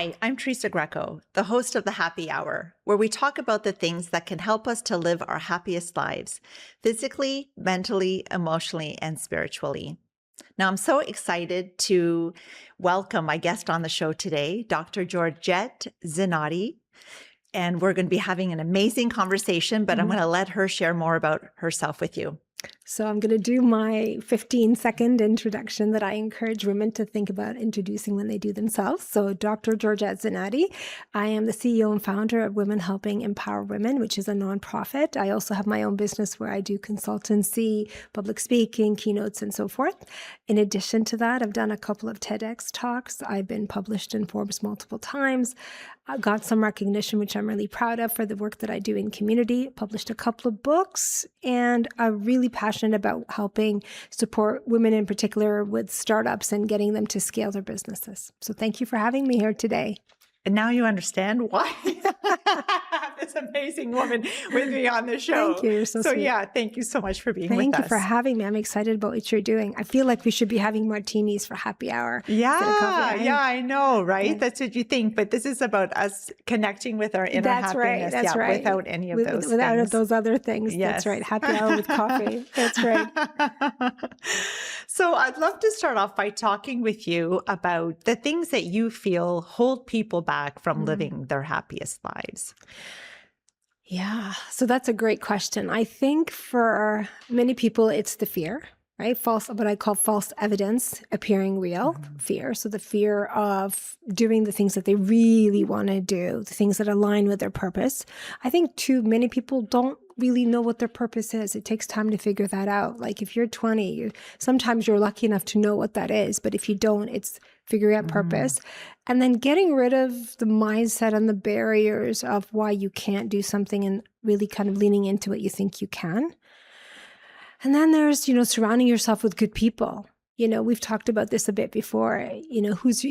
Hi, I'm Teresa Greco, the host of The Happy Hour, where we talk about the things that can help us to live our happiest lives, physically, mentally, emotionally, and spiritually. Now, I'm so excited to welcome my guest on the show today, Dr. Georgette Zinaty. And we're going to be having an amazing conversation, but I'm going to let her share more about herself with you. So I'm going to do my 15-second introduction that I encourage women to think about introducing when they do themselves. So Dr. Georgette Zinaty, I am the CEO and founder of Women Helping Empower Women, which is a nonprofit. I also have my own business where I do consultancy, public speaking, keynotes, and so forth. In addition to that, I've done a couple of TEDx talks. I've been published in Forbes multiple times. I got some recognition, which I'm really proud of, for the work that I do in community, published a couple of books, and I'm really passionate about helping support women in particular with startups and getting them to scale their businesses. So thank you for having me here today. And now you understand why I have this amazing woman with me on the show. Thank you. You're so sweet. Yeah, thank you so much for being with us. Thank you for having me. I'm excited about what you're doing. I feel like we should be having martinis for happy hour. Yeah, coffee, right? yeah, I know, right? Yeah. That's what you think. But this is about us connecting with our inner happiness. That's right. Without any of those without things. Those other things. Yes. That's right. Happy hour with coffee. That's right. So I'd love to start off by talking with you about the things that you feel hold people back from living their happiest lives. Yeah, so that's a great question. I think for many people, it's the fear, right? What I call false evidence appearing real, fear. So the fear of doing the things that they really want to do, the things that align with their purpose. I think too many people don't really know what their purpose is. It takes time to figure that out. Like if you're 20, sometimes you're lucky enough to know what that is, but if you don't, it's figuring out purpose. And then getting rid of the mindset and the barriers of why you can't do something and really kind of leaning into what you think you can. And then there's, surrounding yourself with good people. We've talked about this a bit before. Who's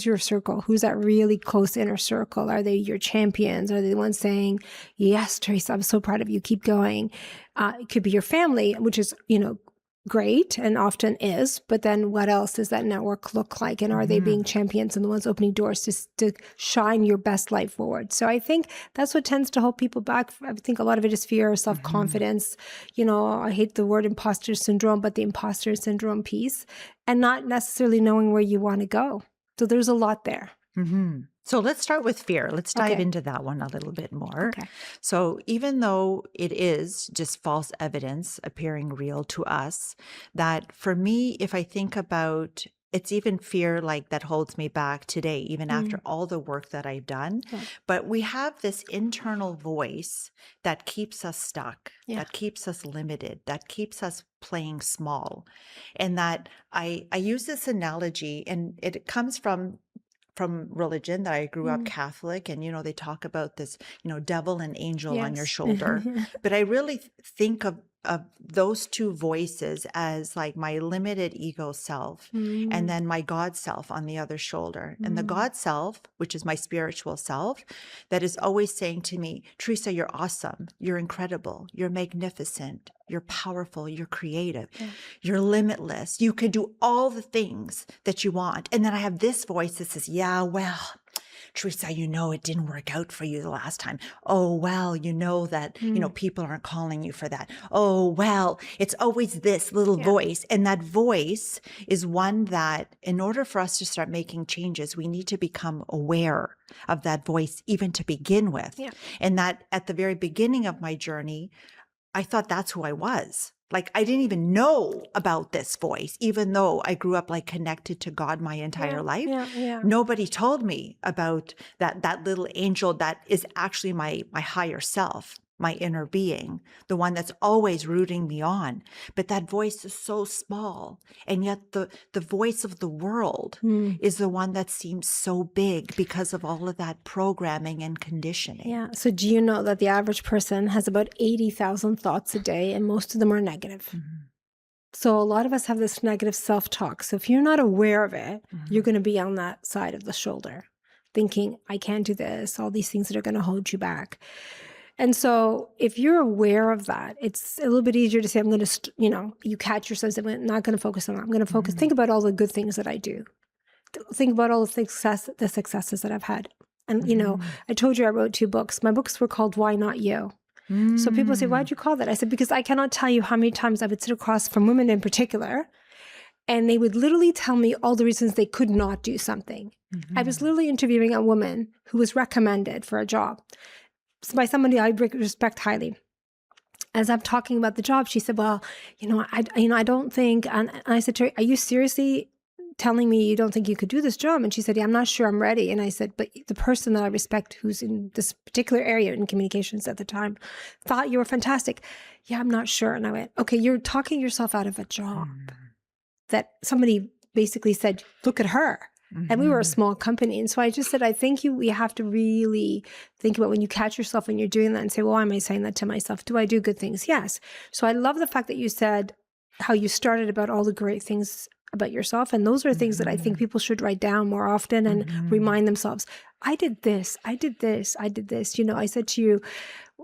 your circle? Who's that really close inner circle? Are they your champions? Are they the ones saying, yes, Teresa, I'm so proud of you. Keep going. It could be your family, which is, great and often is, but then what else does that network look like? And are they being champions and the ones opening doors to shine your best light forward? So I think that's what tends to hold people back. I think a lot of it is fear, self-confidence. I hate the word imposter syndrome, but the imposter syndrome piece, and not necessarily knowing where you want to go. So there's a lot there. So let's start with fear. Let's dive into that one a little bit more. Okay. So even though it is just false evidence appearing real to us, that for me, if I think about it's even fear like that holds me back today, even after all the work that I've done. Yeah. But we have this internal voice that keeps us stuck, that keeps us limited, that keeps us playing small. And that I use this analogy, and it comes from religion, that I grew up Catholic, and, they talk about this, devil and angel on your shoulder. But I really think of those two voices as like my limited ego self and then my God self on the other shoulder. And the God self, which is my spiritual self, that is always saying to me, Teresa, you're awesome. You're incredible. You're magnificent. You're powerful. You're creative. You're limitless. You can do all the things that you want. And then I have this voice that says, yeah, well, Teresa, it didn't work out for you the last time. Oh, well, that, people aren't calling you for that. Oh, well, it's always this little voice. And that voice is one that in order for us to start making changes, we need to become aware of that voice even to begin with. And that at the very beginning of my journey, I thought that's who I was. Like I didn't even know about this voice, even though I grew up like connected to God my entire life. Nobody told me about that little angel that is actually my higher self, my inner being, the one that's always rooting me on. But that voice is so small. And yet the voice of the world is the one that seems so big because of all of that programming and conditioning. Yeah. So do you know that the average person has about 80,000 thoughts a day, and most of them are negative? So a lot of us have this negative self-talk. So if you're not aware of it, you're going to be on that side of the shoulder thinking, I can't do this, all these things that are going to hold you back. And so if you're aware of that, it's a little bit easier to say, I'm going to, you catch yourself, I'm not going to focus on that. I'm going to focus, think about all the good things that I do. think about all the successes that I've had. And, you know, I told you I wrote 2 books. My books were called Why Not You? So people say, why'd you call that? I said, because I cannot tell you how many times I would sit across from women in particular, and they would literally tell me all the reasons they could not do something. I was literally interviewing a woman who was recommended for a job by somebody I respect highly. As I'm talking about the job, she said, well, I don't think, and I said to her, are you seriously telling me you don't think you could do this job? And she said, yeah, I'm not sure I'm ready. And I said, but the person that I respect who's in this particular area in communications at the time thought you were fantastic. Yeah, I'm not sure. And I went, okay, you're talking yourself out of a job that somebody basically said, look at her. And we were a small company. And so I just said, I think we have to really think about when you catch yourself when you're doing that and say, well, why am I saying that to myself? Do I do good things? Yes. So I love the fact that you said how you started about all the great things about yourself. And those are things that I think people should write down more often and remind themselves. I did this, I did this, I did this. You know, I said to you,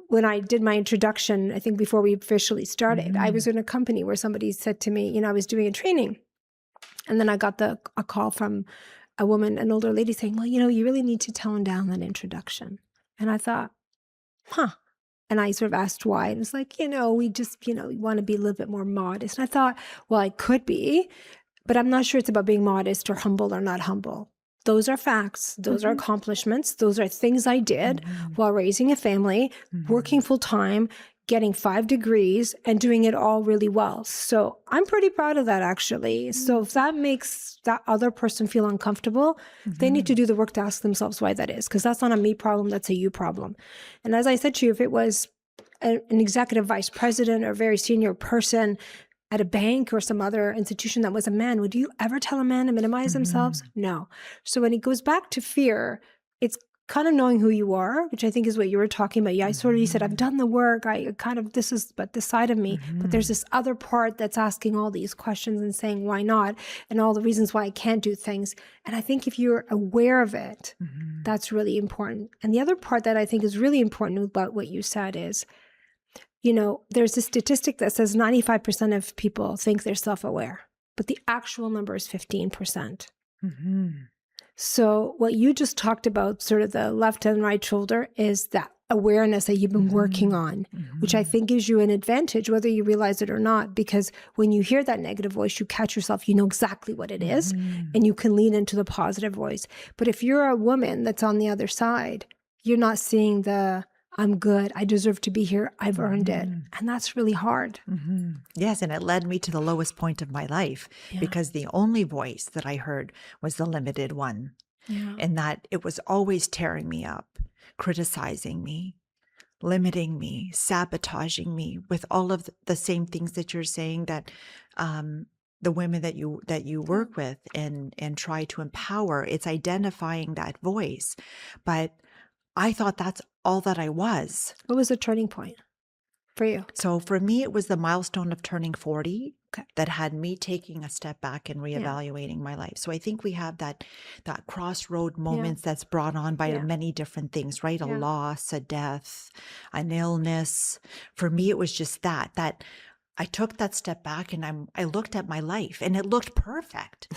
when I did my introduction, I think before we officially started, I was in a company where somebody said to me, you know, I was doing a training. And then I got a call from a woman, an older lady saying, well, you know, you really need to tone down that introduction. And I thought, And I sort of asked why. And it's like, you know, we just, you know, we want to be a little bit more modest. And I thought, well, I could be, but I'm not sure it's about being modest or humble or not humble. Those are facts. Those are accomplishments. Those are things I did while raising a family, working full time, getting 5 degrees and doing it all really well. So I'm pretty proud of that, actually. So if that makes that other person feel uncomfortable, they need to do the work to ask themselves why that is, because that's not a me problem, that's a you problem. And as I said to you, if it was an executive vice president or a very senior person at a bank or some other institution that was a man, would you ever tell a man to minimize themselves? No. So when it goes back to fear, it's kind of knowing who you are, which I think is what you were talking about. Yeah, I sort of, you said, I've done the work. I kind of, this is but this side of me. But there's this other part that's asking all these questions and saying, why not? And all the reasons why I can't do things. And I think if you're aware of it, that's really important. And the other part that I think is really important about what you said is, you know, there's a statistic that says 95% of people think they're self-aware, but the actual number is 15%. So what you just talked about, sort of the left and right shoulder, is that awareness that you've been working on, which I think gives you an advantage, whether you realize it or not, because when you hear that negative voice, you catch yourself, you know exactly what it is, and you can lean into the positive voice. But if you're a woman that's on the other side, you're not seeing the, I'm good, I deserve to be here, I've earned it. And that's really hard. Yes, and it led me to the lowest point of my life because the only voice that I heard was the limited one. And that it was always tearing me up, criticizing me, limiting me, sabotaging me with all of the same things that you're saying that the women that you work with and try to empower. It's identifying that voice. But I thought that's all that I was. What was the turning point for you? So for me, it was the milestone of turning 40 that had me taking a step back and reevaluating my life. So I think we have that crossroad moments that's brought on by many different things, right? A loss, a death, an illness. For me, it was just that I took that step back and I looked at my life and it looked perfect.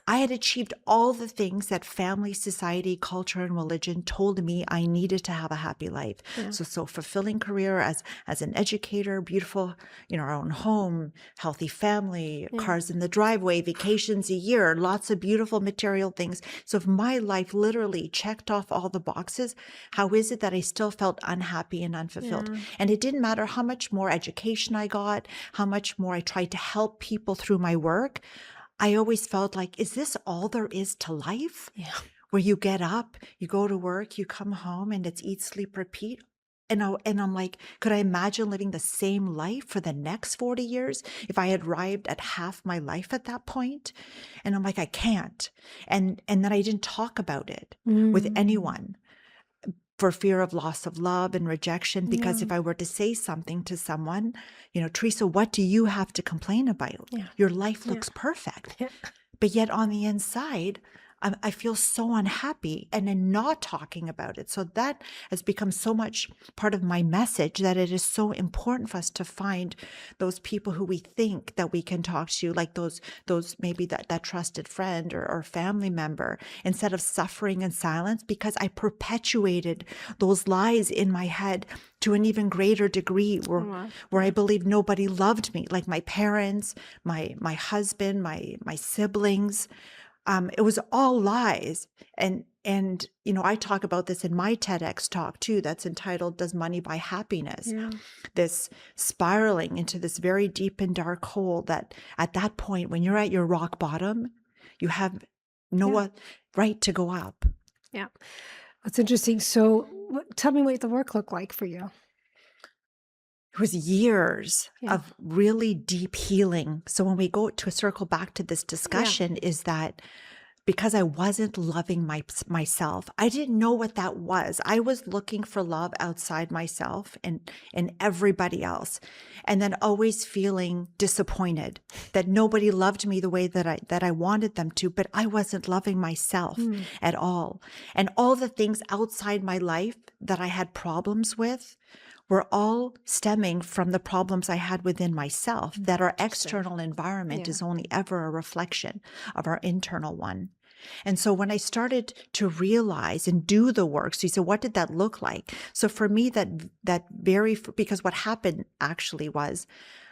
I had achieved all the things that family, society, culture, and religion told me I needed to have a happy life. So fulfilling career as an educator, beautiful, you know, our own home, healthy family, cars in the driveway, vacations a year, lots of beautiful material things. So if my life literally checked off all the boxes, how is it that I still felt unhappy and unfulfilled? And it didn't matter how much more education I got, how much more I tried to help people through my work. I always felt like, is this all there is to life? Where you get up, you go to work, you come home, and it's eat, sleep, repeat. And I'm like, could I imagine living the same life for the next 40 years if I had arrived at half my life at that point? And I'm like, I can't. And then I didn't talk about it with anyone, for fear of loss of love and rejection. Because if I were to say something to someone, you know, Teresa, what do you have to complain about? Your life looks perfect. But yet on the inside, I feel so unhappy, and then not talking about it. So that has become so much part of my message, that it is so important for us to find those people who we think that we can talk to, like those maybe that trusted friend or family member, instead of suffering in silence, because I perpetuated those lies in my head to an even greater degree, where I believed nobody loved me, like my parents, my husband, my siblings. It was all lies. And I talk about this in my TEDx talk too, that's entitled, Does Money Buy Happiness? Yeah. This spiraling into this very deep and dark hole, that at that point, when you're at your rock bottom, you have no right to go up. Yeah. That's interesting. So tell me what the work looked like for you. It was years of really deep healing. So when we go to circle back to this discussion, is that because I wasn't loving myself, I didn't know what that was. I was looking for love outside myself and everybody else, and then always feeling disappointed that nobody loved me the way that I wanted them to, but I wasn't loving myself at all. And all the things outside my life that I had problems with were all stemming from the problems I had within myself, that our external environment is only ever a reflection of our internal one. And so when I started to realize and do the work, so you said, what did that look like? So for me, because what happened actually was,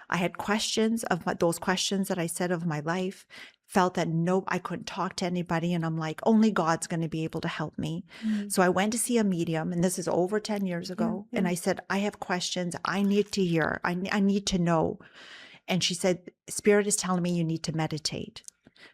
I had questions of those questions that I said of my life, felt that I couldn't talk to anybody. And I'm like, only God's going to be able to help me. So I went to see a medium, and this is over 10 years ago. And I said, I have questions. I need to hear. I need to know. And she said, Spirit is telling me you need to meditate.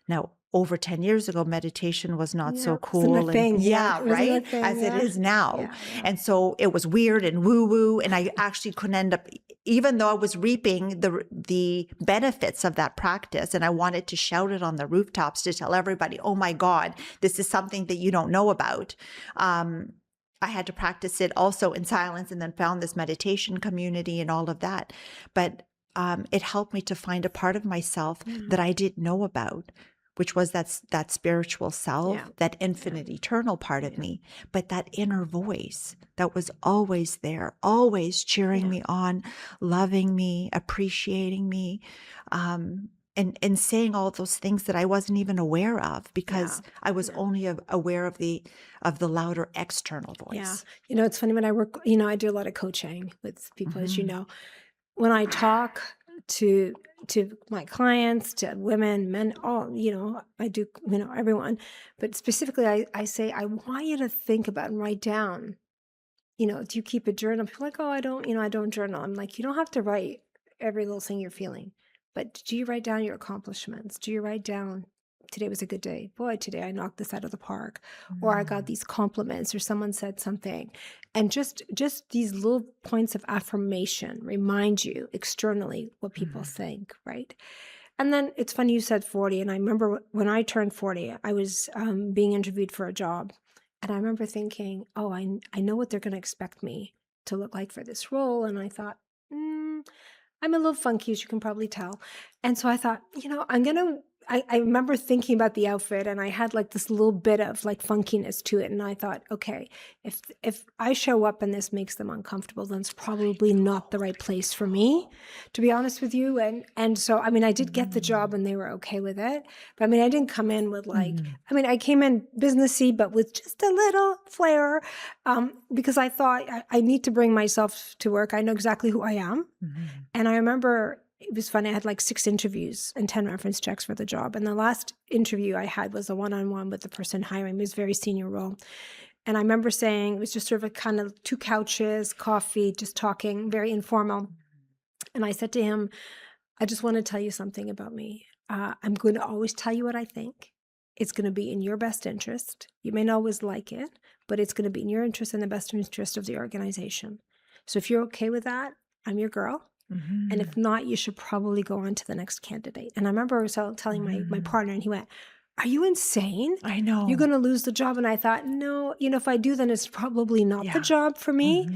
Now, over 10 years ago, meditation was not so cool. Wasn't a thing. Right? As it is now. And so it was weird and woo-woo. And I actually couldn't end up, even though I was reaping the benefits of that practice, and I wanted to shout it on the rooftops to tell everybody, oh my God, this is something that you don't know about. I had to practice it also in silence, and then found this meditation community and all of that. But it helped me to find a part of myself that I didn't know about, which was that spiritual self, that infinite eternal part of me, but that inner voice that was always there, always cheering me on, loving me, appreciating me, and saying all those things that I wasn't even aware of, because I was only aware of the louder external voice. Yeah. It's funny when I work, I do a lot of coaching with people, as you know. When I talk to my clients, to women, men, all, I do, everyone, but specifically I say, I want you to think about and write down, do you keep a journal? People are like, oh, I don't journal. I'm like, you don't have to write every little thing you're feeling, but do you write down your accomplishments? Do you write down, today was a good day. Boy, today I knocked this out of the park, or I got these compliments, or someone said something. And just these little points of affirmation remind you externally what people think, right? And then it's funny you said 40. And I remember when I turned 40, I was being interviewed for a job. And I remember thinking, oh, I know what they're going to expect me to look like for this role. And I thought, I'm a little funky, as you can probably tell. And so I thought, I remember thinking about the outfit, and I had like this little bit of like funkiness to it. And I thought, okay, if I show up and this makes them uncomfortable, then it's probably not the right place for me, to be honest with you. And so, I did get the job and they were okay with it. But I didn't come in with like, I came in businessy, but with just a little flair, because I thought I need to bring myself to work. I know exactly who I am. And I remember, it was funny. I had like 6 interviews and 10 reference checks for the job. And the last interview I had was a one-on-one with the person hiring me. It was a very senior role. And I remember saying, it was just sort of a kind of 2 couches, coffee, just talking, very informal. And I said to him, I just want to tell you something about me. I'm going to always tell you what I think. It's going to be in your best interest. You may not always like it, but it's going to be in your interest and the best interest of the organization. So if you're okay with that, I'm your girl. And if not, you should probably go on to the next candidate. And I remember telling my partner, and he went, are you insane? I know. You're going to lose the job. And I thought, no, if I do, then it's probably not the job for me.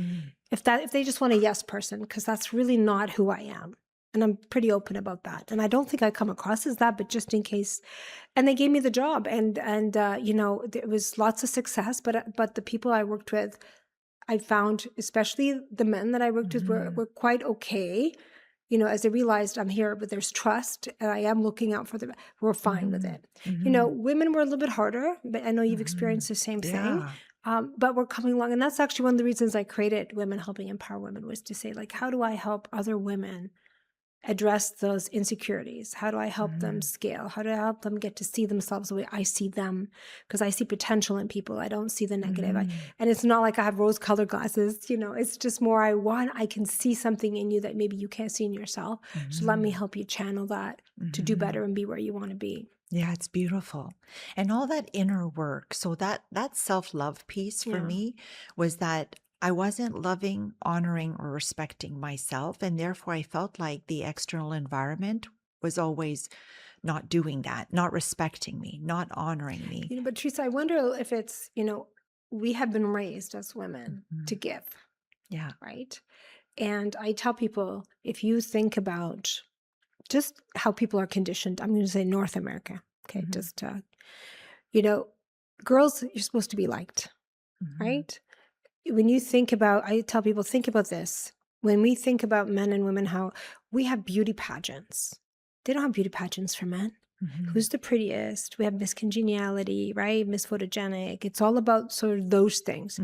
If they just want a yes person, because that's really not who I am. And I'm pretty open about that. And I don't think I come across as that, but just in case. And they gave me the job, and you know, there was lots of success. But the people I worked with, I found, especially the men that I worked with, were quite okay. You know, as they realized I'm here, but there's trust, and I am looking out for them. We're fine with it. You know, women were a little bit harder, but I know you've experienced the same thing. But we're coming along, and that's actually one of the reasons I created Women Helping Empower Women, was to say, like, how do I help other women address those insecurities? How do I help them scale? How do I help them get to see themselves the way I see them? Because I see potential in people. I don't see the negative. And it's not like I have rose-colored glasses, you know, it's just more I can see something in you that maybe you can't see in yourself. So let me help you channel that to do better and be where you want to be. Yeah, it's beautiful. And all that inner work. So that self-love piece for me was that I wasn't loving, honoring, or respecting myself. And therefore, I felt like the external environment was always not doing that, not respecting me, not honoring me. You know, but Teresa, I wonder if it's, you know, we have been raised as women to give. Yeah. Right. And I tell people, if you think about just how people are conditioned, I'm going to say North America. Okay. Just, you know, girls, you're supposed to be liked. Right. When you think about, I tell people, think about this. When we think about men and women, how we have beauty pageants. They don't have beauty pageants for men. Who's the prettiest? We have Miss Congeniality, right? Miss Photogenic. It's all about sort of those things.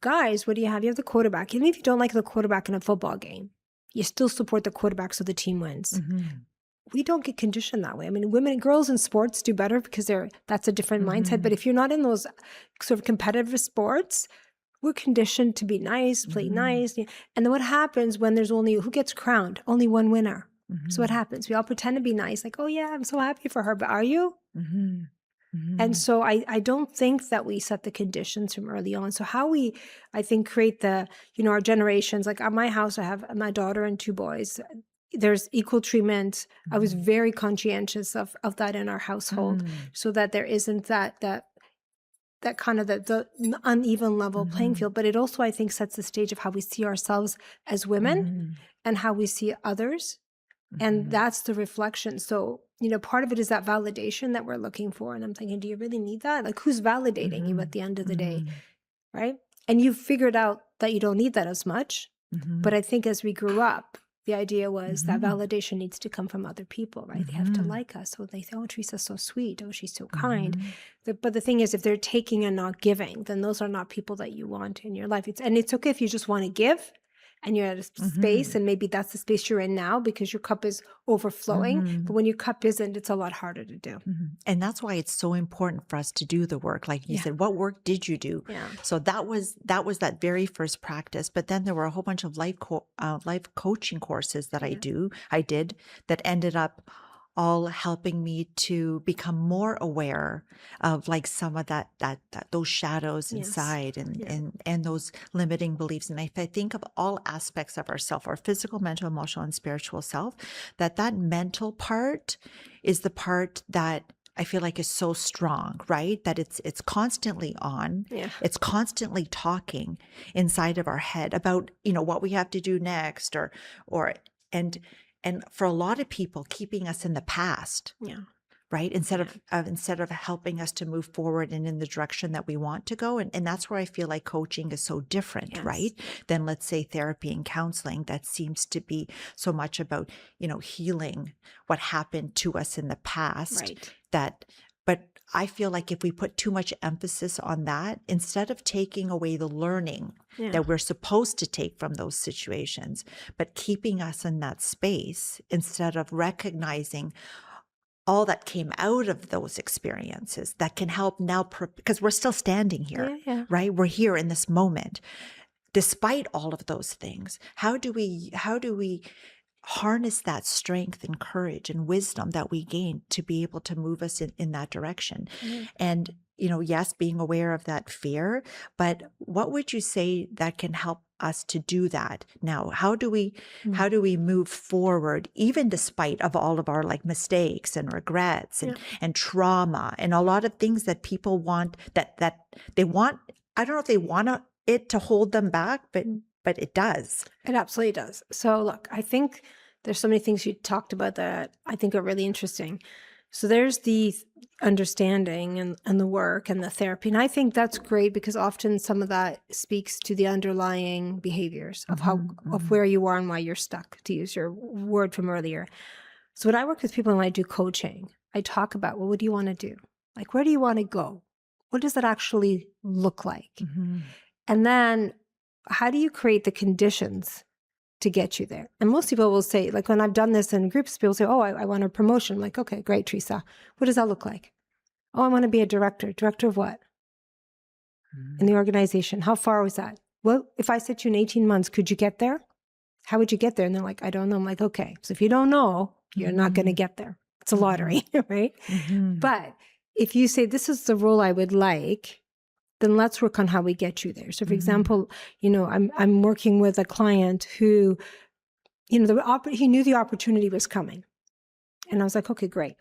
Guys, what do you have? You have the quarterback. Even if you don't like the quarterback in a football game, you still support the quarterback so the team wins. We don't get conditioned that way. I mean, women and girls in sports do better because that's a different mindset. But if you're not in those sort of competitive sports, we're conditioned to be nice, play nice. And then what happens when there's who gets crowned? Only one winner. So what happens? We all pretend to be nice, like, oh yeah, I'm so happy for her, but are you? And so I don't think that we set the conditions from early on. So how I think, create the, you know, our generations, like at my house, I have my daughter and 2 boys. There's equal treatment. I was very conscientious of that in our household, so that there isn't that kind of the uneven level playing field. But it also, I think, sets the stage of how we see ourselves as women and how we see others. And that's the reflection. So, you know, part of it is that validation that we're looking for. And I'm thinking, do you really need that? Like, who's validating you at the end of the day? Right. And you've figured out that you don't need that as much. But I think as we grew up, the idea was that validation needs to come from other people, right? They have to like us. So they say, oh, Teresa's so sweet. Oh, she's so kind. But the thing is, if they're taking and not giving, then those are not people that you want in your life. It's okay if you just want to give and you're at a space, and maybe that's the space you're in now because your cup is overflowing. But when your cup isn't, it's a lot harder to do. And that's why it's so important for us to do the work. Like you said, what work did you do? So that was that very first practice. But then there were a whole bunch of life coaching courses that I did that ended up all helping me to become more aware of like some of those shadows inside and those limiting beliefs. And if I think of all aspects of ourself, our physical, mental, emotional, and spiritual self, that mental part is the part that I feel like is so strong, right? That it's constantly on. It's constantly talking inside of our head about, you know, what we have to do next and for a lot of people, keeping us in the past, right? Instead of helping us to move forward and in the direction that we want to go. And that's where I feel like coaching is so different, right? Than, let's say, therapy and counseling that seems to be so much about, you know, healing what happened to us in the past. But I feel like if we put too much emphasis on that, instead of taking away the learning that we're supposed to take from those situations, but keeping us in that space, instead of recognizing all that came out of those experiences that can help now, because we're still standing here, right? We're here in this moment. Despite all of those things, how do we harness that strength and courage and wisdom that we gain to be able to move us in that direction? And, you know, yes, being aware of that fear, but what would you say that can help us to do that now? How do we move forward, even despite of all of our like mistakes and regrets and trauma and a lot of things that people want that they want? I don't know if they want it to hold them back, but it does. It absolutely does. So look, I think there's so many things you talked about that I think are really interesting. So there's the understanding and the work and the therapy. And I think that's great because often some of that speaks to the underlying behaviors of of where you are and why you're stuck, to use your word from earlier. So when I work with people and I do coaching, I talk about, well, what do you want to do? Like, where do you want to go? What does that actually look like? And then how do you create the conditions to get you there? And most people will say, like when I've done this in groups, people say, oh, I want a promotion. I'm like, okay, great, Teresa. What does that look like? Oh, I want to be a director. Director of what? In the organization. How far was that? Well, if I said to you in 18 months, could you get there? How would you get there? And they're like, I don't know. I'm like, okay. So if you don't know, you're not going to get there. It's a lottery, right? But if you say, this is the role I would like, then let's work on how we get you there. So for example, I'm working with a client who, he knew the opportunity was coming. And I was like, okay, great.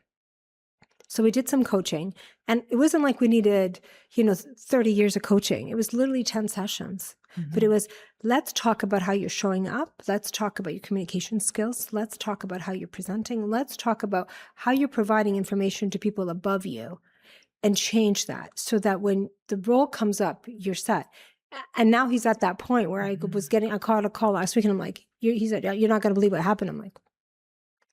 So we did some coaching, and it wasn't like we needed, 30 years of coaching. It was literally 10 sessions. But it was, let's talk about how you're showing up. Let's talk about your communication skills. Let's talk about how you're presenting. Let's talk about how you're providing information to people above you, and change that so that when the role comes up, you're set. And now he's at that point where I caught a call last week, and I'm like, he said, you're not going to believe what happened. I'm like,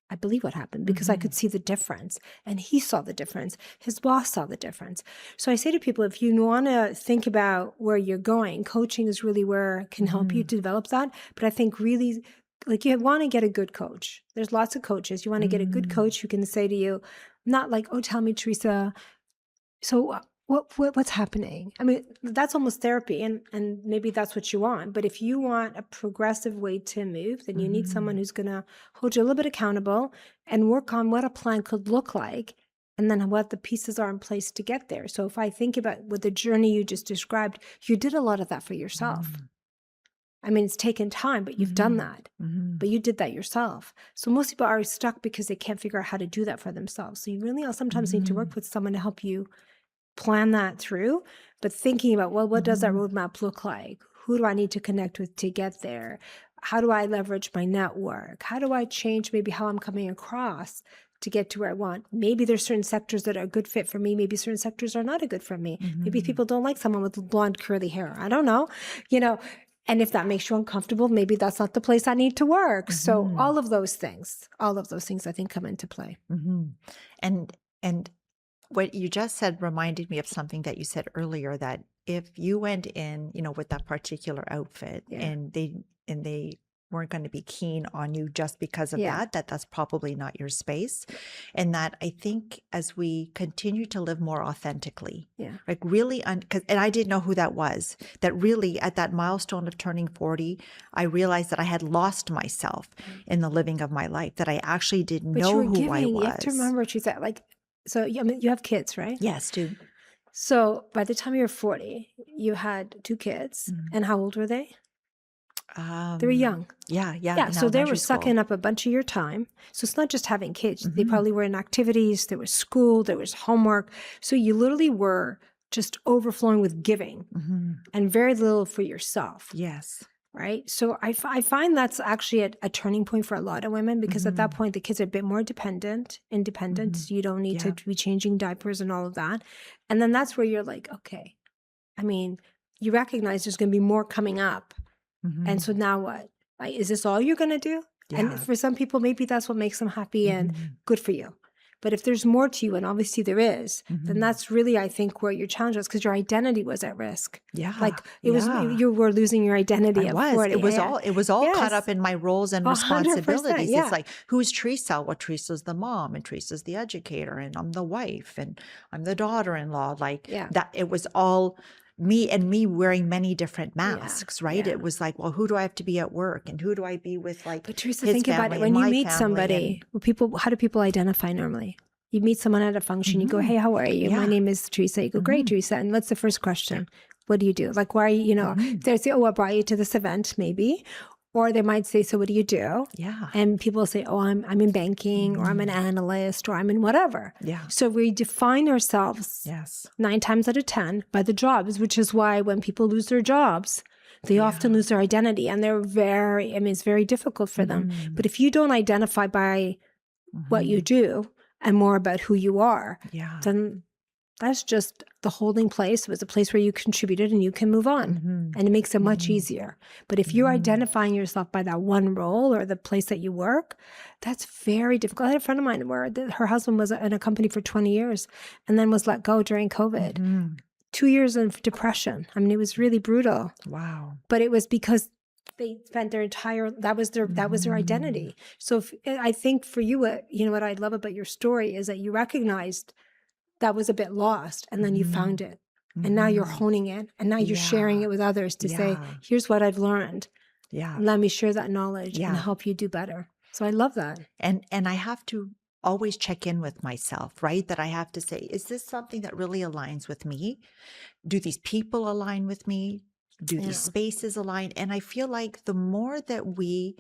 I believe what happened because I could see the difference, and he saw the difference. His boss saw the difference. So I say to people, if you want to think about where you're going, coaching is really where it can help you to develop that. But I think really, like, you want to get a good coach. There's lots of coaches. You want to get a good coach who can say to you, not like, oh, tell me, Teresa, so what's happening? I mean, that's almost therapy, and maybe that's what you want. But if you want a progressive way to move, then you need someone who's going to hold you a little bit accountable and work on what a plan could look like, and then what the pieces are in place to get there. So if I think about what the journey you just described, you did a lot of that for yourself. I mean, it's taken time, but you've done that. But you did that yourself. So most people are stuck because they can't figure out how to do that for themselves. So you really sometimes need to work with someone to help you plan that through, but thinking about, well, what does that roadmap look like? Who do I need to connect with to get there? How do I leverage my network? How do I change maybe how I'm coming across to get to where I want? Maybe there's certain sectors that are a good fit for me. Maybe certain sectors are not a good for me. Maybe people don't like someone with blonde curly hair. I don't know, and if that makes you uncomfortable, maybe that's not the place I need to work. So all of those things I think come into play. And what you just said reminded me of something that you said earlier, that if you went in, with that particular outfit and they weren't going to be keen on you just because of that's probably not your space. And that I think as we continue to live more authentically, like really, and I didn't know who that was, that really at that milestone of turning 40, I realized that I had lost myself in the living of my life, that I actually didn't know who I was. You have to remember, she said, so you have kids, right? Yes, dude. So by the time you were 40, you had 2 kids. And how old were they? They were young. Yeah. So they were sucking up a bunch of your time. So it's not just having kids. They probably were in activities. There was school. There was homework. So you literally were just overflowing with giving and very little for yourself. Yes. Right. So I find that's actually a turning point for a lot of women, because at that point, the kids are a bit more independent. You don't need to be changing diapers and all of that. And then that's where you're like, okay, I mean, you recognize there's going to be more coming up. And so now what? Is this all you're going to do? Yeah. And for some people, maybe that's what makes them happy and good for you. But if there's more to you, and obviously there is, then that's really, I think, where your challenge was, because your identity was at risk. Yeah. Like it was, you were losing your identity. It was all caught up in my roles and responsibilities. Yeah. It's like, who's Teresa? Well, Teresa's the mom, and Teresa's the educator, and I'm the wife, and I'm the daughter-in-law. That it was all me, and me wearing many different masks, right? Yeah. It was like, well, who do I have to be at work, and who do I be with, like, but Teresa, think about it. When you meet somebody, how do people identify normally? You meet someone at a function, you go, hey, how are you? My name is Teresa. You go, great, Teresa. And what's the first question? What do you do? Like, why are you, they say, oh, I brought you to this event, maybe. Or they might say, so what do you do? Yeah. And people say, oh, I'm in banking, or I'm an analyst, or I'm in whatever. Yeah. So we define ourselves 9 times out of 10 by the jobs, which is why when people lose their jobs, They often lose their identity, and it's very difficult for them. But if you don't identify by what you do and more about who you are, then that's just the holding place. It was a place where you contributed and you can move on. And it makes it much easier. But if you're identifying yourself by that one role or the place that you work, that's very difficult. I had a friend of mine where her husband was in a company for 20 years and then was let go during COVID. 2 years of depression. I mean, it was really brutal. Wow. But it was because they spent their entire, that was their identity. So I think for you, what I love about your story is that you recognized that was a bit lost, and then you found it. And now you're honing it, and now you're sharing it with others to say, here's what I've learned. And let me share that knowledge and help you do better. So I love that. And I have to always check in with myself, right? That I have to say, is this something that really aligns with me? Do these people align with me? Do these spaces align? And I feel like the more that we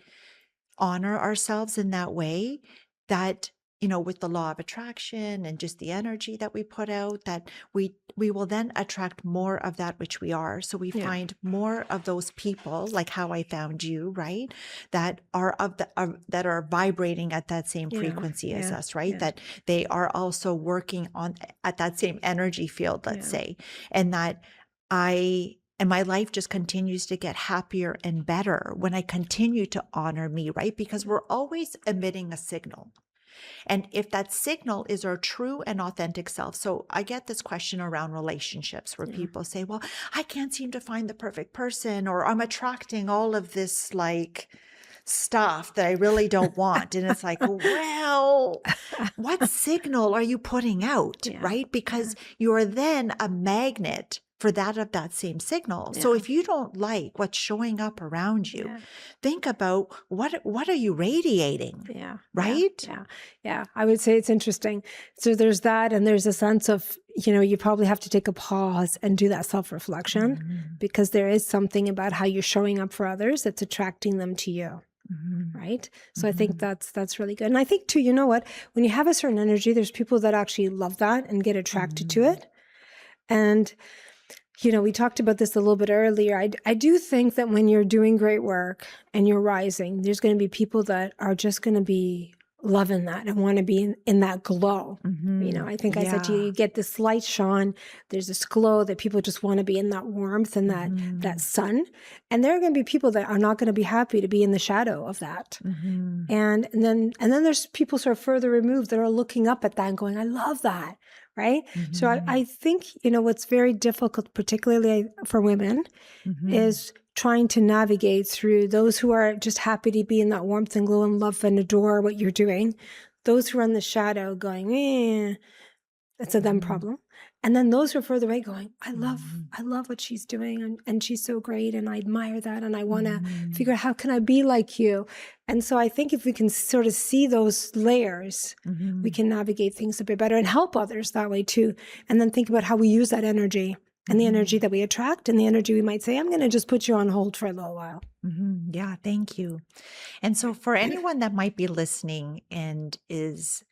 honor ourselves in that way, that, with the law of attraction and just the energy that we put out, that we will then attract more of that which we are. So we find more of those people, like how I found you, right? That are that are vibrating at that same frequency as us, right? That they are also working at that same energy field, let's say, and that and my life just continues to get happier and better when I continue to honor me, right? Because we're always emitting a signal. And if that signal is our true and authentic self. So I get this question around relationships where people say, well, I can't seem to find the perfect person, or I'm attracting all of this stuff that I really don't want. And it's like, well, what signal are you putting out, right? Because you're then a magnet for that same signal. So if you don't like what's showing up around you, think about what are you radiating? Right? Yeah. I would say it's interesting. So there's that, and there's a sense of, you probably have to take a pause and do that self-reflection, because there is something about how you're showing up for others that's attracting them to you. Right. So I think that's really good. And I think too, you know what, when you have a certain energy, there's people that actually love that and get attracted to it. And we talked about this a little bit earlier. I do think that when you're doing great work and you're rising, there's going to be people that are just going to be loving that and want to be in that glow. I think I said to you, you get this light shone, there's this glow that people just want to be in that warmth and that sun. And there are going to be people that are not going to be happy to be in the shadow of that. And then there's people sort of further removed that are looking up at that and going, I love that. Right. So I think, what's very difficult, particularly for women, is trying to navigate through those who are just happy to be in that warmth and glow and love and adore what you're doing. Those who are in the shadow going, that's a them problem. And then those who are further away going, I love what she's doing, and she's so great, and I admire that, and I want to figure out how can I be like you. And so I think if we can sort of see those layers, we can navigate things a bit better and help others that way too. And then think about how we use that energy and the energy that we attract and the energy we might say, I'm going to just put you on hold for a little while. Yeah, thank you. And so for anyone that might be listening and is,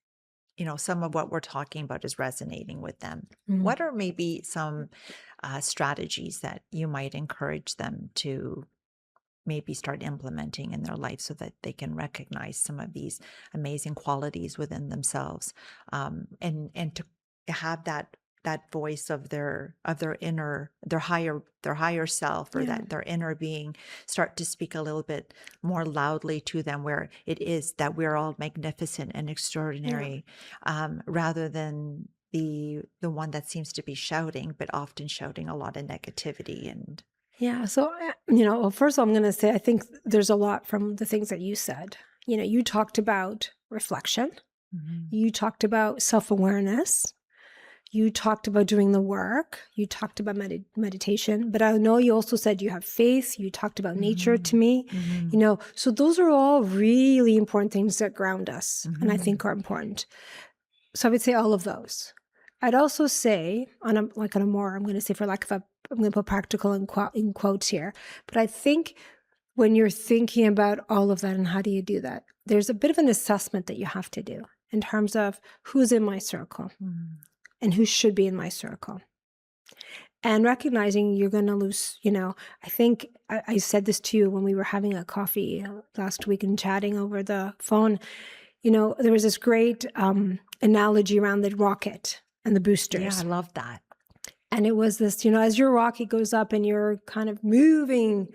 some of what we're talking about is resonating with them, what are maybe some strategies that you might encourage them to maybe start implementing in their life so that they can recognize some of these amazing qualities within themselves, and to have that voice of their inner, their higher self, or that their inner being start to speak a little bit more loudly to them, where it is that we're all magnificent and extraordinary, rather than the one that seems to be shouting, but often shouting a lot of negativity. And so, well, first of all, I'm going to say, I think there's a lot from the things that you said. You talked about reflection. You talked about self-awareness. You talked about doing the work. You talked about meditation. But I know you also said you have faith. You talked about nature to me. So those are all really important things that ground us and I think are important. So I would say all of those. I'd also say on a more, I'm going to say for lack of I'm going to put practical in quotes here. But I think when you're thinking about all of that and how do you do that, there's a bit of an assessment that you have to do in terms of who's in my circle and who should be in my circle. and recognizing you're going to lose, I think I said this to you when we were having a coffee last week and chatting over the phone. There was this great analogy around the rocket and the boosters. Yeah, I love that. And it was this, as your rocket goes up and you're kind of moving,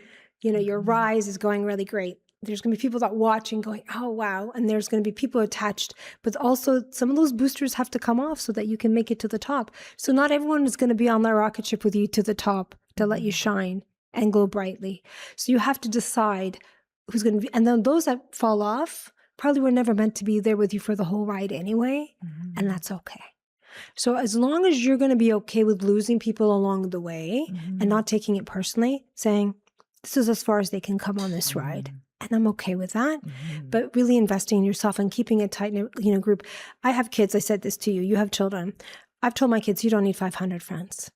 your rise is going really great. There's going to be people that watch and going, oh, wow. And there's going to be people attached. But also some of those boosters have to come off so that you can make it to the top. So not everyone is going to be on that rocket ship with you to the top to let you shine and glow brightly. So you have to decide who's going to be. And then those that fall off probably were never meant to be there with you for the whole ride anyway. And that's okay. So as long as you're going to be okay with losing people along the way and not taking it personally, saying, this is as far as they can come on this ride. And I'm okay with that. But really investing in yourself and keeping a tight group. I have kids. I said this to you. You have children. I've told my kids, you don't need 500 friends.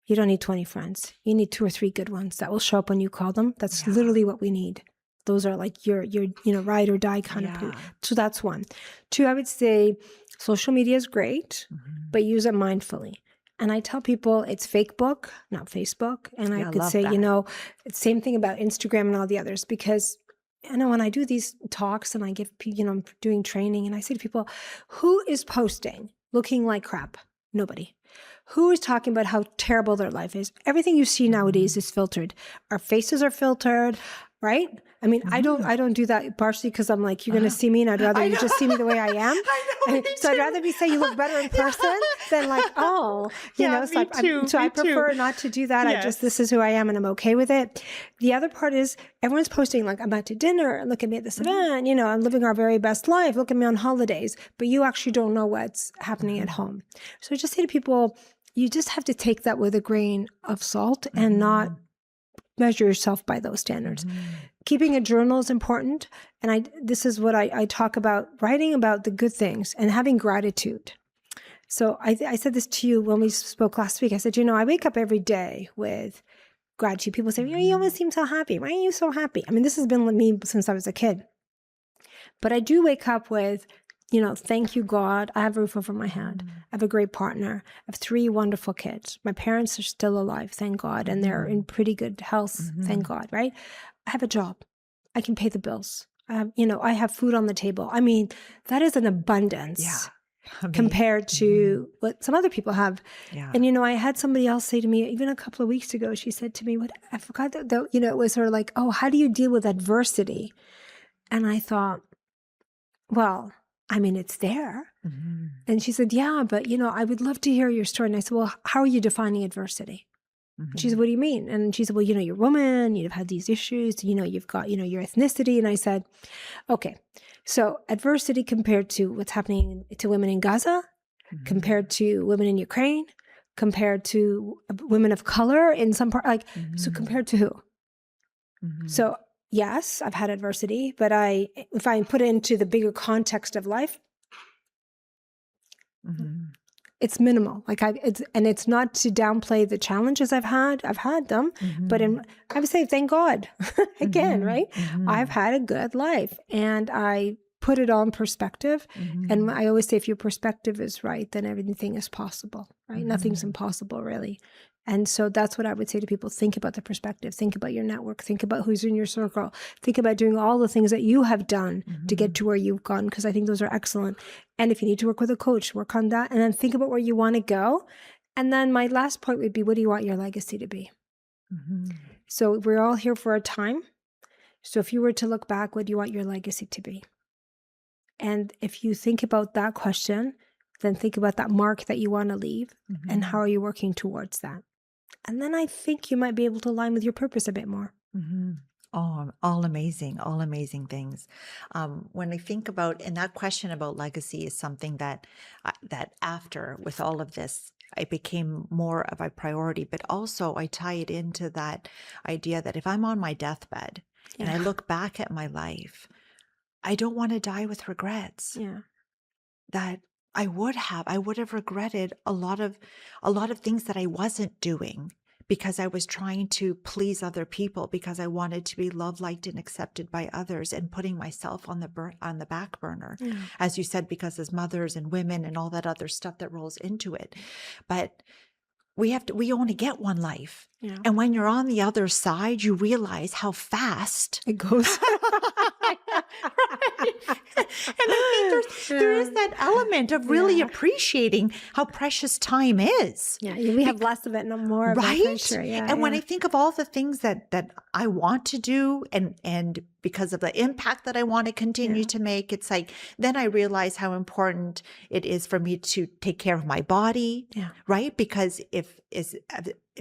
You don't need 20 friends. You need 2 or 3 good ones that will show up when you call them. That's literally what we need. Those are like your ride or die kind of people. So that's 1. 2, I would say social media is great, but use it mindfully. And I tell people it's fake book, not Facebook. And I could say, it's same thing about Instagram and all the others, because when I do these talks and I give, I'm doing training and I say to people, who is posting looking like crap? Nobody. Who is talking about how terrible their life is? Everything you see nowadays is filtered. Our faces are filtered, right? I mean, I don't do that partially because I'm like, you're going to see me and I'd rather you just see me the way I am. So I'd rather be saying you look better in person than like, so I prefer not to do that. Yes. This is who I am and I'm okay with it. The other part is everyone's posting like, I'm out to dinner and look at me at this event, I'm living our very best life. Look at me on holidays, but you actually don't know what's happening at home. So I just say to people, you just have to take that with a grain of salt and not measure yourself by those standards. Keeping a journal is important. And this is what I talk about, writing about the good things and having gratitude. So I said this to you when we spoke last week. I said, I wake up every day with gratitude. People say, you always seem so happy. Why are you so happy? I mean, this has been with me since I was a kid. But I do wake up with, thank you, God. I have a roof over my head. I have a great partner. I have 3 wonderful kids. My parents are still alive, thank God. And they're in pretty good health, thank God, right? I have a job. I can pay the bills. I have food on the table. I mean, that is an abundance compared to what some other people have. Yeah. And, I had somebody else say to me, even a couple of weeks ago, she said to me, I forgot that, it was sort of like, oh, how do you deal with adversity? And I thought, well, I mean, it's there. And she said, yeah, but, I would love to hear your story. And I said, well, how are you defining adversity? She said, what do you mean? And she said, well, you're a woman, you've had these issues, you've got, your ethnicity. And I said, okay, so adversity compared to what's happening to women in Gaza, compared to women in Ukraine, compared to women of color in some part, so compared to who? So yes, I've had adversity, but if I put it into the bigger context of life, it's minimal. It's not to downplay the challenges I've had. I've had them, but I would say, thank God again, right? I've had a good life and I put it all in perspective. And I always say, if your perspective is right, then everything is possible, right? Nothing's impossible really. And so that's what I would say to people. Think about the perspective. Think about your network. Think about who's in your circle. Think about doing all the things that you have done to get to where you've gone, because I think those are excellent. And if you need to work with a coach, work on that. And then think about where you want to go. And then my last point would be, what do you want your legacy to be? So we're all here for a time. So if you were to look back, what do you want your legacy to be? And if you think about that question, then think about that mark that you want to leave and how are you working towards that? And then I think you might be able to align with your purpose a bit more. Oh, all amazing things. When I think about, and that question about legacy is something that after, with all of this, it became more of a priority, but also I tie it into that idea that if I'm on my deathbed and I look back at my life, I don't want to die with regrets. That I would have regretted a lot of things that I wasn't doing because I was trying to please other people, because I wanted to be loved, liked, and accepted by others, and putting myself on the back burner, as you said, because as mothers and women and all that other stuff that rolls into it. But we only get one life. Yeah. And when you're on the other side, you realize how fast It goes. Right. And I think there is that element of really appreciating how precious time is. Yeah, we have less of it, no more of it, for Right? sure. Yeah, And when yeah. I think of all the things that I want to do and because of the impact that I want to continue to make, it's like, then I realize how important it is for me to take care of my body, right? Because if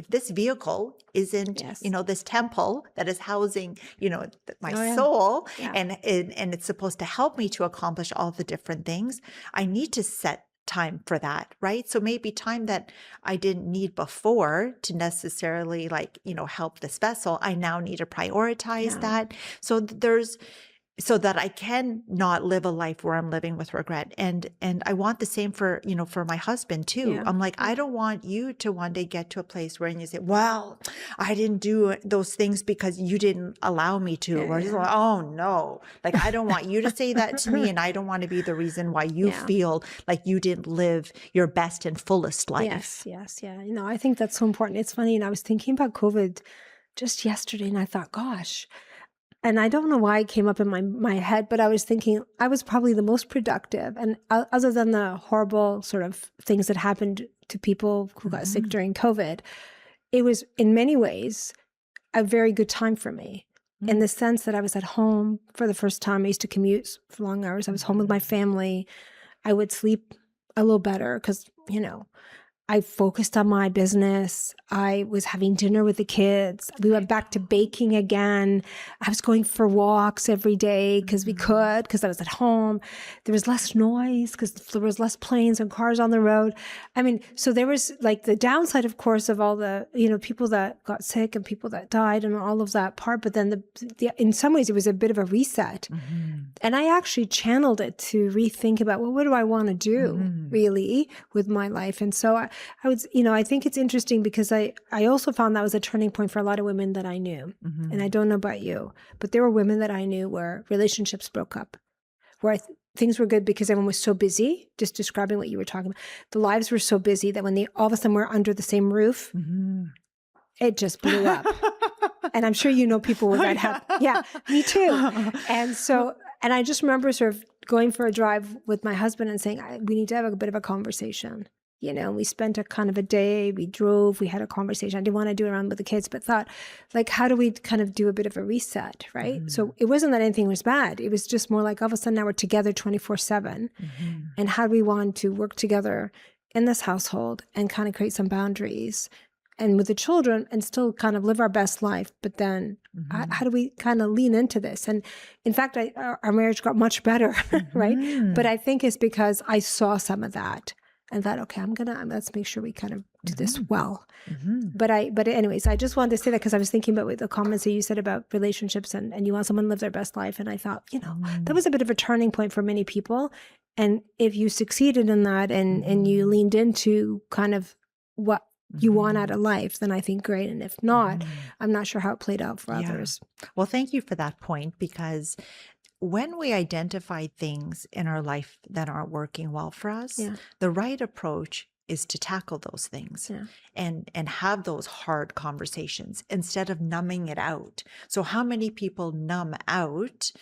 this vehicle isn't, this temple that is housing, my soul, and it's supposed to help me to accomplish all the different things, I need to set time for that, right? So maybe time that I didn't need before to necessarily help this vessel, I now need to prioritize that. So that I can not live a life where I'm living with regret. And I want the same for my husband too. Yeah. I'm like, I don't want you to one day get to a place where you say, well, I didn't do those things because you didn't allow me to. Or he's like, oh no, I don't want you to say that to me. And I don't want to be the reason why you feel like you didn't live your best and fullest life. Yes. Yeah. I think that's so important. It's funny. And I was thinking about COVID just yesterday and I thought, gosh, and I don't know why it came up in my head, but I was thinking I was probably the most productive. And other than the horrible sort of things that happened to people who got sick during COVID, it was in many ways a very good time for me in the sense that I was at home for the first time. I used to commute for long hours. I was home with my family. I would sleep a little better because, I focused on my business. I was having dinner with the kids. We went back to baking again. I was going for walks every day because I was at home. There was less noise because there was less planes and cars on the road. I mean, so there was the downside, of course, of all the, people that got sick and people that died and all of that part. But then in some ways it was a bit of a reset. And I actually channeled it to rethink about, well, what do I want to do really with my life? And so I would, I think it's interesting because I also found that was a turning point for a lot of women that I knew. And I don't know about you, but there were women that I knew where relationships broke up, where things were good because everyone was so busy, just describing what you were talking about. The lives were so busy that when they all of a sudden were under the same roof, it just blew up. And I'm sure people with that happen. Yeah, me too. And I just remember sort of going for a drive with my husband and saying, we need to have a bit of a conversation. We spent a kind of a day, we drove, we had a conversation. I didn't want to do it around with the kids, but thought, how do we kind of do a bit of a reset, right? So it wasn't that anything was bad. It was just more like all of a sudden now we're together 24/7. And how do we want to work together in this household and kind of create some boundaries and with the children and still kind of live our best life. But then how do we kind of lean into this? And in fact, our marriage got much better, right? But I think it's because I saw some of that. And thought, okay, let's make sure we kind of do this well. But anyways, I just wanted to say that because I was thinking about the comments that you said about relationships and you want someone to live their best life. And I thought, that was a bit of a turning point for many people. And if you succeeded in that and you leaned into kind of what you want out of life, then I think great. And if not, I'm not sure how it played out for others. Well, thank you for that point, because when we identify things in our life that aren't working well for us, the right approach is to tackle those things and have those hard conversations instead of numbing it out. So how many people numb out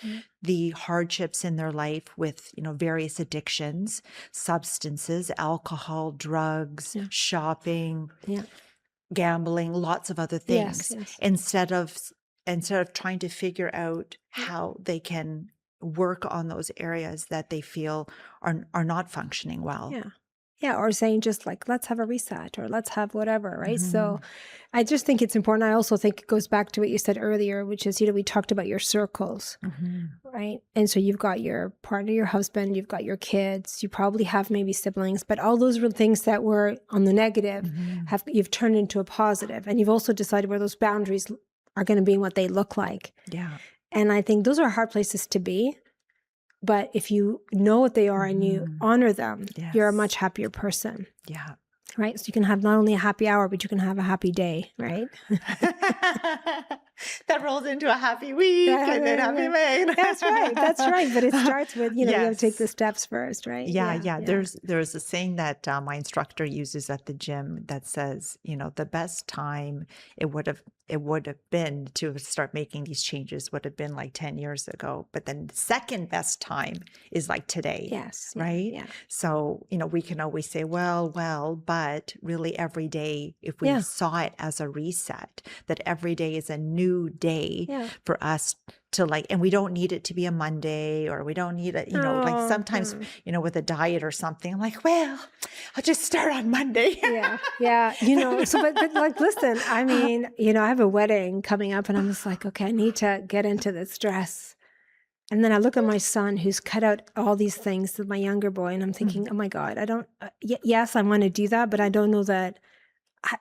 the hardships in their life with, various addictions, substances, alcohol, drugs, shopping, gambling, lots of other things, instead of trying to figure out how they can work on those areas that they feel are not functioning well. Yeah. Or saying just let's have a reset or let's have whatever, right? So I just think it's important. I also think it goes back to what you said earlier, which is, we talked about your circles, right? And so you've got your partner, your husband, you've got your kids, you probably have maybe siblings, but all those were things that were on the negative, you've turned into a positive. And you've also decided where those boundaries are going to be and what they look like. Yeah. And I think those are hard places to be. But if you know what they are and you honor them, you're a much happier person. Yeah. right? So you can have not only a happy hour, but you can have a happy day, right? That rolls into a happy week and then happy May. That's right. That's right. But it starts with, you have to take the steps first, right? Yeah. There's a saying that my instructor uses at the gym that says, the best time it would have been to start making these changes would have been like 10 years ago. But then the second best time is like today. Yes. Right. Yeah. So, we can always say, well, but really every day, if we saw it as a reset, that every day is a new day for us to and we don't need it to be a Monday, or we don't need it, like sometimes, with a diet or something, I'm like, well, I'll just start on Monday. Yeah. But like, listen, I mean, I have a wedding coming up and I'm just like, okay, I need to get into this dress. And then I look at my son who's cut out all these things with my younger boy, and I'm thinking, oh my God, I don't, yes, I want to do that, but I don't know that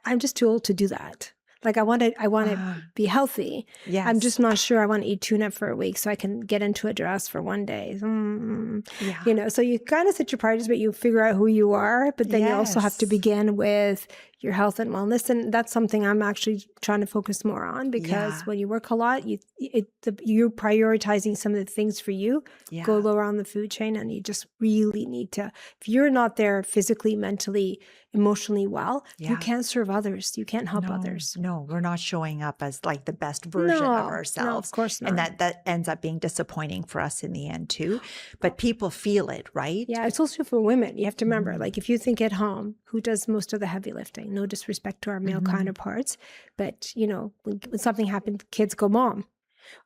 I'm just too old to do that. Like I want to be healthy. Yes. I'm just not sure I want to eat tuna for a week so I can get into a dress for one day. So you kind of set your priorities, but you figure out who you are. But then you also have to begin with your health and wellness. And that's something I'm actually trying to focus more on, because when you work a lot, you're prioritizing some of the things for you, go lower on the food chain. And you just really need to, if you're not there physically, mentally, emotionally well, you can't serve others. You can't help others. No, we're not showing up as like the best version of ourselves. No, of course not. And that ends up being disappointing for us in the end too. But people feel it, right? Yeah, it's also for women. You have to remember, like if you think at home, who does most of the heavy lifting? No disrespect to our male counterparts, but when something happens, kids go mom.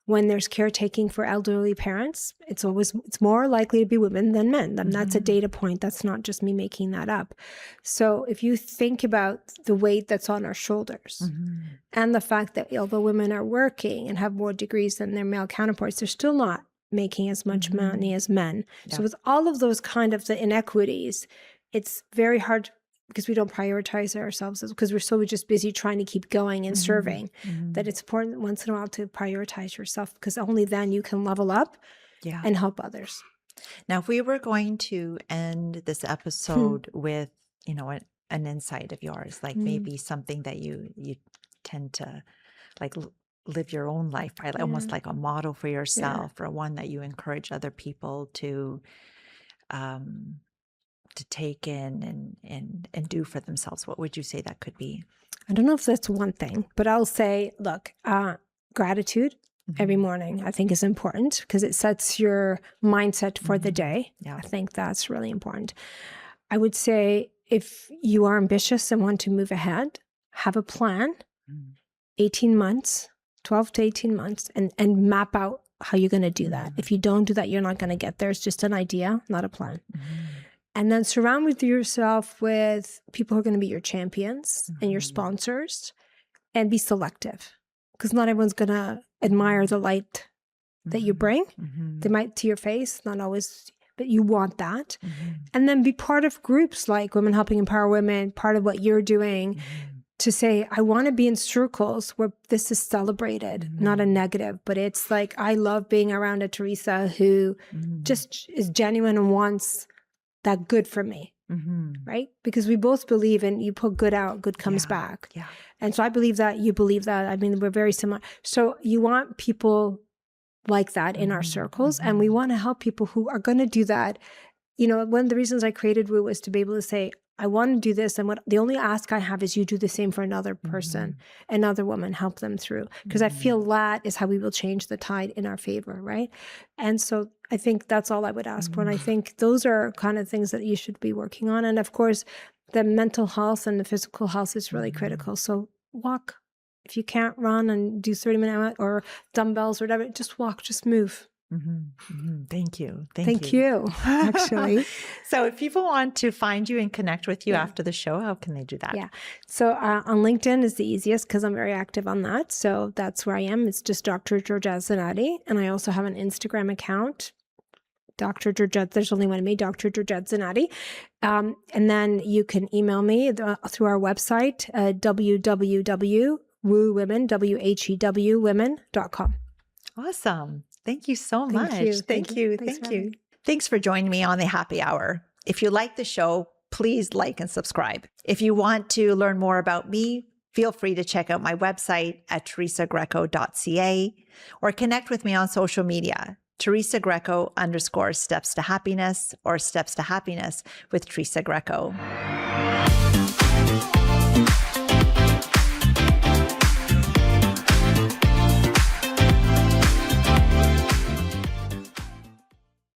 When there's caretaking for elderly parents, it's more likely to be women than men. And that's a data point. That's not just me making that up. So if you think about the weight that's on our shoulders and the fact that although women are working and have more degrees than their male counterparts, they're still not making as much money as men. Yeah. So with all of those kind of the inequities, it's very hard because we don't prioritize ourselves, because we're so just busy trying to keep going and serving, that it's important once in a while to prioritize yourself, because only then you can level up and help others. Now, if we were going to end this episode with, an insight of yours, like maybe something that you tend to like live your own life by, almost like a model for yourself, or one that you encourage other people to take in and do for themselves, what would you say that could be? I don't know if that's one thing, but I'll say, look, gratitude every morning I think is important, because it sets your mindset for the day. Yeah. I think that's really important. I would say if you are ambitious and want to move ahead, have a plan, 18 months, 12 to 18 months, and map out how you're going to do that. If you don't do that, you're not going to get there. It's just an idea, not a plan. And then surround yourself with people who are going to be your champions and your sponsors, and be selective, because not everyone's going to admire the light that you bring. They might to your face, not always, but you want that. And then be part of groups like Women Helping Empower Women, part of what you're doing, to say, I want to be in circles where this is celebrated, not a negative, but it's like, I love being around a Teresa who just is genuine and wants that good for me, right? Because we both believe in, you put good out, good comes back. Yeah. And so I believe that, you believe that. I mean, we're very similar. So you want people like that in our circles, and we want to help people who are going to do that. One of the reasons I created Woo was to be able to say, I want to do this, and the only ask I have is you do the same for another person, another woman, help them through. Because I feel that is how we will change the tide in our favor, right? And so I think that's all I would ask for. And I think those are kind of things that you should be working on. And of course, the mental health and the physical health is really critical. So walk. If you can't run and do 30-minute or dumbbells or whatever, just walk, just move. Thank you. Thank you, actually. So if people want to find you and connect with you after the show, how can they do that? Yeah. So on LinkedIn is the easiest, because I'm very active on that. So that's where I am. It's just Dr. Georgette Zinaty. And I also have an Instagram account, Dr. Georgette. There's only one of me, Dr. Georgette Zinaty. And then you can email me through our website, www.woowomen.com. Awesome. Thank you so much. Thank you. Thanks for Thanks for joining me on the Happy Hour. If you like the show, please like and subscribe. If you want to learn more about me, feel free to check out my website at teresagreco.ca or connect with me on social media, Teresa Greco _ Steps to Happiness or Steps to Happiness with Teresa Greco.